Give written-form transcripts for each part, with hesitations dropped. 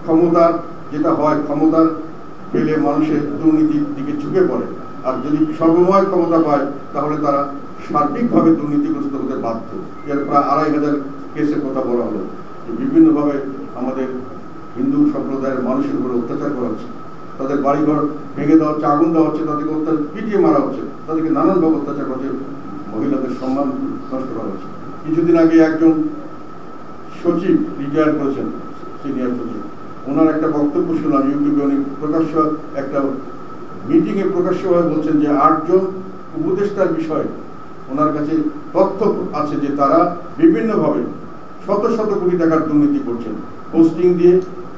ক্ষমতার যেটা হয়, ক্ষমতার পেলে মানুষের দুর্নীতির দিকে ঝুঁকে পড়ে, আর যদি সর্বময় ক্ষমতা পায় তাহলে তারা সার্বিকভাবে দুর্নীতিগ্রস্ত হতে বাধ্য। এর প্রায় ২৫০০ কেসের কথা বলা হলো, বিভিন্নভাবে আমাদের হিন্দু সম্প্রদায়ের মানুষের উপরে অত্যাচার করা হচ্ছে, তাদের বাড়িঘর ভেঙে দেওয়া হচ্ছে, আগুন দেওয়া হচ্ছে, তাদেরকে পিটিয়ে মারা হচ্ছে, তাদেরকে নানানভাবে অত্যাচার করছে, মহিলাদের সম্মান নষ্ট করা হচ্ছে। কিছুদিন আগে একজন সচিব রিটায়ার করেছেন, সিনিয়র সচিব, ওনার একটা বক্তব্য শুনলাম ইউটিউবে। উনি প্রকাশ্য একটা মিটিংয়ে প্রকাশ্যভাবে বলছেন যে ৮ জন উপদেষ্টার বিষয়ে ওনার কাছে তথ্য আছে যে তারা বিভিন্নভাবে শত শত কোটি টাকার দুর্নীতি করছেন, পোস্টিং দিয়ে,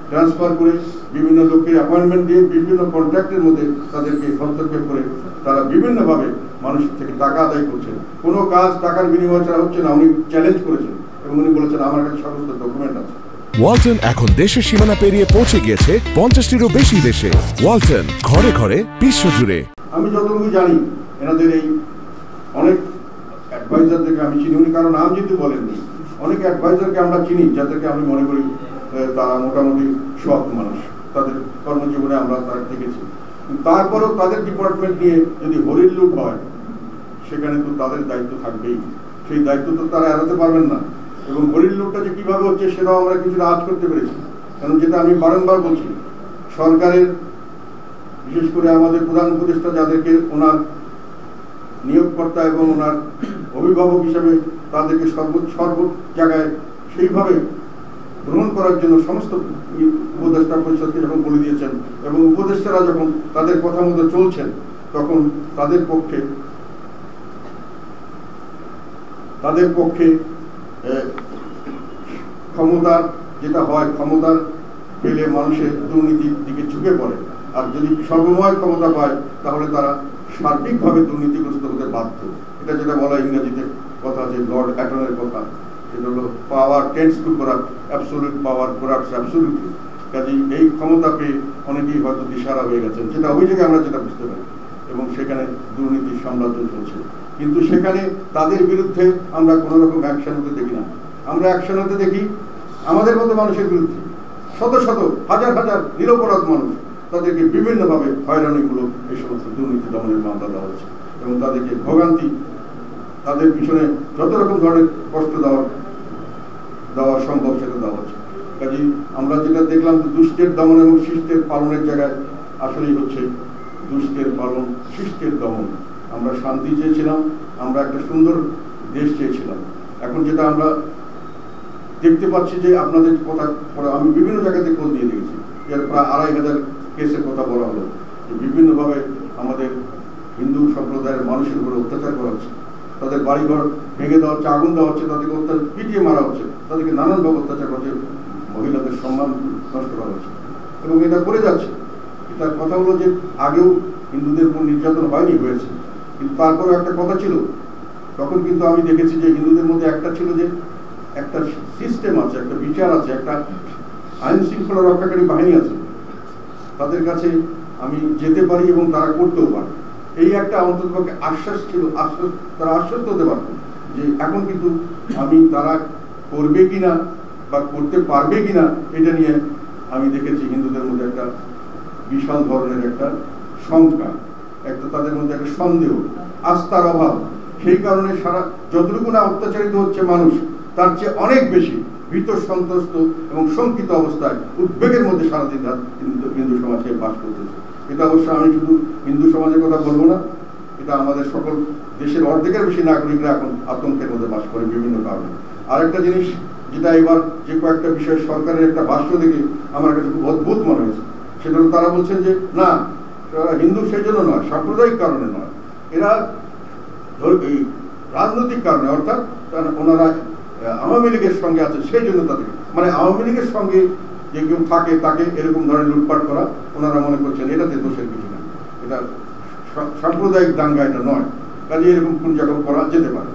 ট্রান্সফার করে, বিভিন্ন লোকের অ্যাপয়েন্টমেন্ট দিয়ে, বিভিন্ন কন্ট্রাক্টের মধ্যে তাদেরকে হস্তক্ষেপ করে তারা বিভিন্নভাবে মানুষের থেকে টাকা আদায় করছেন। কোনো কাজ টাকার বিনিময় ছাড়া হচ্ছে না। উনি চ্যালেঞ্জ করেছেন এবং উনি বলেছেন আমার কাছে সমস্ত ডকুমেন্ট আছে। ওয়ালটন এখন দেশের সীমানা পেরিয়ে পৌঁছে গিয়েছে 50টিরও বেশি দেশে। ওয়ালটন, ঘরে ঘরে, বিশ্বজুড়ে। আমি যতটুকু জানি এনাদের এই অনেক অ্যাডভাইজারদেরকে আমি চিনি, উনি কারো নাম যেহেতু বলেননি, অনেক অ্যাডভাইজারকে আমরা চিনি যাদেরকে আমি মনে করি তারা মোটামুটি সৎ মানুষ, তাদের কর্মজীবনে আমরা তারা দেখেছি। তারপরেও তাদের ডিপার্টমেন্ট নিয়ে যদি হরির লুট হয়, সেখানে তো তাদের দায়িত্ব থাকবেই, সেই দায়িত্ব তো তারা এড়াতে পারবেন না। এবং হরির লুটটা যে কীভাবে হচ্ছে সেটাও আমরা কিছুটা আজ করতে পেরেছি। কারণ যেটা আমি বারংবার বলছি, সরকারের বিশেষ করে আমাদের প্রধান উপদেষ্টা যাদেরকে ওনার নিয়োগকর্তা এবং ওনার অভিভাবক হিসাবে তাদেরকে সর্ব জায়গায় সেইভাবে গ্রহণ করার জন্য সমস্ত উপদেষ্টা পরিষদকে যখন বলে দিয়েছেন এবং উপদেষ্টারা যখন তাদের কথা মতো চলছেন, তখন তাদের পক্ষে ক্ষমতার যেটা হয়, ক্ষমতার পেলে মানুষের দুর্নীতির দিকে ঝুঁকে পড়ে, আর যদি সর্বময় ক্ষমতা পায় তাহলে তারা সার্বিকভাবে দুর্নীতিগ্রস্ত হতে বাধ্য। এটা যেটা বলা ইংরেজিতে কথা আছে, লর্ড অ্যাটনের কথা, সেটা হলো power tends to corrupt, absolute power corrupts absolutely. কাজেই এই ক্ষমতা পেয়ে অনেকেই হয়তো দিশারা হয়ে গেছেন, সেটা অভিযোগে আমরা যেটা বুঝতে পারি, এবং সেখানে দুর্নীতির সাম্রাজ্য চলছে। কিন্তু সেখানে তাদের বিরুদ্ধে আমরা কোনো রকম অ্যাকশন হতে দেখি না। আমরা অ্যাকশন হতে দেখি আমাদের মতো মানুষের বিরুদ্ধে, শত শত হাজার হাজার নিরপরাধ মানুষ, তাদেরকে বিভিন্নভাবে হয়রানিমূলক এই সমস্ত দুর্নীতি দমনের মামলা দেওয়া হচ্ছে এবং তাদেরকে ভোগান্তি, তাদের পিছনে যত রকম ধরনের কষ্ট দেওয়া সম্ভব সেটা দেওয়া হচ্ছে। কাজেই আমরা যেটা দেখলাম, দুষ্টের দমন এবং শিষ্টের পালনের জায়গায় আসলেই হচ্ছে দুষ্টের পালন, শিষ্টের দমন। আমরা শান্তি চেয়েছিলাম, আমরা একটা সুন্দর দেশ চেয়েছিলাম। এখন যেটা আমরা দেখতে পাচ্ছি যে আপনাদের কথা আমি বিভিন্ন জায়গাতে খোঁজ নিয়ে দেখেছি, এর প্রায় ২৫০০ কেসের কথা বলা হলো, যে বিভিন্নভাবে আমাদের হিন্দু সম্প্রদায়ের মানুষের উপরে অত্যাচার করা হচ্ছে, তাদের বাড়িঘর ভেঙে দেওয়া হচ্ছে, আগুন দেওয়া হচ্ছে, তাদেরকে পিটিয়ে মারা হচ্ছে, তাদেরকে নানানভাবে অত্যাচার করছে, মহিলাদের সম্মান নষ্ট করা হচ্ছে এবং এটা করে যাচ্ছে। এটার কথা হলো যে আগেও হিন্দুদের উপর নির্যাতন হয়েছে, কিন্তু তারপরেও একটা কথা ছিল, তখন কিন্তু আমি দেখেছি যে হিন্দুদের মধ্যে একটা ছিল যে একটা সিস্টেম আছে, একটা বিচার আছে, একটা আইন শৃঙ্খলা রক্ষাকারী বাহিনী আছে, তাদের কাছে আমি যেতে পারি এবং তারা করতেও পারে। এই একটা অন্ততপক্ষে আশ্বাস ছিল, তারা আশ্বস্ত হতে পারত যে এখন কিন্তু আমি তারা করবে কিনা বা করতে পারবে কিনা এটা নিয়ে আমি দেখেছি হিন্দুদের মধ্যে একটা বিশাল ধরনের একটা শঙ্কা, একটা তাদের মধ্যে একটা সন্দেহ, আস্থার অভাব। সেই কারণে সারা যতটুকু না অত্যাচারিত হচ্ছে মানুষ, তার চেয়ে অনেক বেশি ভীত, সন্ত্রস্ত এবং শঙ্কিত অবস্থায় উদ্বেগের মধ্যে সারাদিন হিন্দু সমাজকে বাস করতেছে। এটা অবশ্য আমি শুধু হিন্দু সমাজের কথা বলবো না, এটা আমাদের সকল দেশের অর্ধেকের বেশি নাগরিকরা এখন আতঙ্কের মধ্যে বাস করে বিভিন্ন কারণে। আরেকটা জিনিস যেটা এবার যে কয়েকটা বিষয় সরকারের একটা ভাষ্য দেখে আমার কাছে খুব অদ্ভুত মনে হয়েছে, সেটা হলো তারা বলছেন যে না, হিন্দু সেই জন্য নয়, সাম্প্রদায়িক কারণে নয়, এরা এই রাজনৈতিক কারণে, অর্থাৎ ওনারা আওয়ামী লীগের সঙ্গে আছে সেই জন্য তাদের, মানে আওয়ামী লীগের সঙ্গে যে কেউ থাকে তাকে এরকম ধরনের লুটপাট করা ওনারা মনে করছেন এটাতে দোষের কিছু না, এটা সাম্প্রদায়িক দাঙ্গা, এটা নয়। কাজে এরকম কোন জায়গায় করা যেতে পারে।